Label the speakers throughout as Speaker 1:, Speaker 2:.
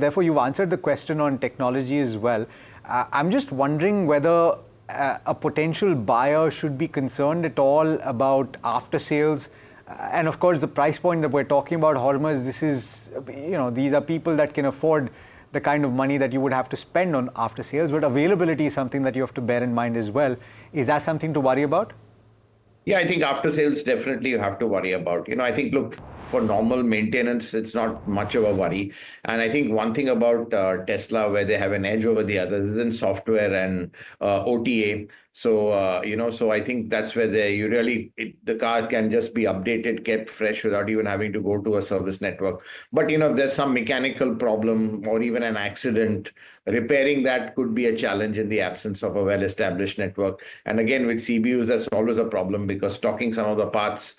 Speaker 1: Therefore, you've answered the question on technology as well. I'm just wondering whether a potential buyer should be concerned at all about after sales. And of course, the price point that we're talking about, Hormadz, this is, these are people that can afford the kind of money that you would have to spend on after sales, but availability is something that you have to bear in mind as well. Is that something to worry about?
Speaker 2: Yeah, I think after sales, definitely you have to worry about. I think, look, for normal maintenance, it's not much of a worry. And I think one thing about Tesla, where they have an edge over the others, is in software and OTA. So I think that's where the car can just be updated, kept fresh without even having to go to a service network. But, if there's some mechanical problem or even an accident, repairing that could be a challenge in the absence of a well-established network. And again, with CBUs, that's always a problem because stocking some of the parts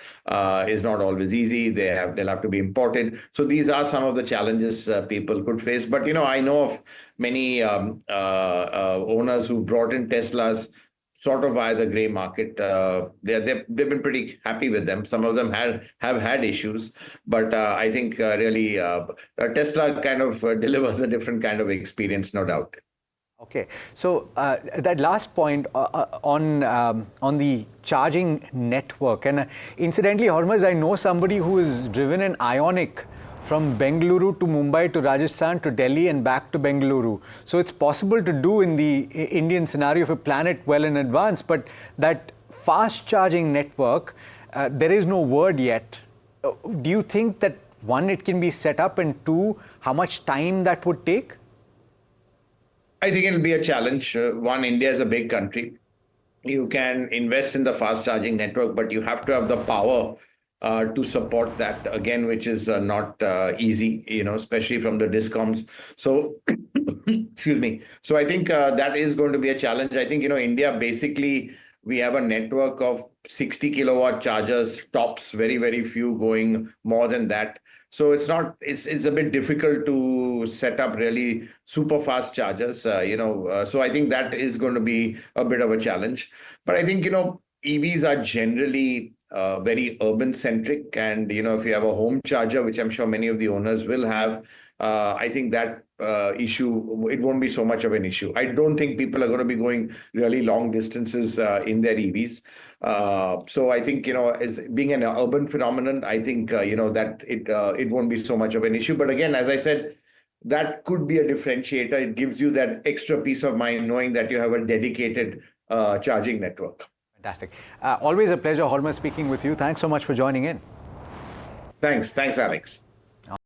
Speaker 2: is not always easy. They'll have to be imported. So these are some of the challenges people could face. But, I know of many owners who brought in Teslas sort of via the gray market. They've been pretty happy with them. Some of them have had issues, but I think really Tesla kind of delivers a different kind of experience, no doubt.
Speaker 1: Okay, so that last point on the charging network, and incidentally, Hormadz, I know somebody who has driven an Ioniq from Bengaluru to Mumbai to Rajasthan to Delhi and back to Bengaluru. So it's possible to do in the Indian scenario if you plan it well in advance, but that fast charging network, there is no word yet. Do you think that one, it can be set up, and two, how much time that would take?
Speaker 2: I think it'll be a challenge. One, India is a big country. You can invest in the fast charging network, but you have to have the power to support that, again, which is not easy, especially from the discoms. So, excuse me. So I think that is going to be a challenge. I think, India, basically, we have a network of 60 kilowatt chargers, tops, very, very few going more than that. So it's a bit difficult to set up really super fast chargers, so I think that is going to be a bit of a challenge. But I think, EVs are generally very urban centric. And, if you have a home charger, which I'm sure many of the owners will have, I think that issue, it won't be so much of an issue. I don't think people are going to be going really long distances in their EVs. So I think, as being an urban phenomenon, I think, that it won't be so much of an issue. But again, as I said, that could be a differentiator. It gives you that extra peace of mind knowing that you have a dedicated charging network.
Speaker 1: Fantastic. Always a pleasure, Hormadz, speaking with you. Thanks so much for joining in.
Speaker 2: Thanks, Alex.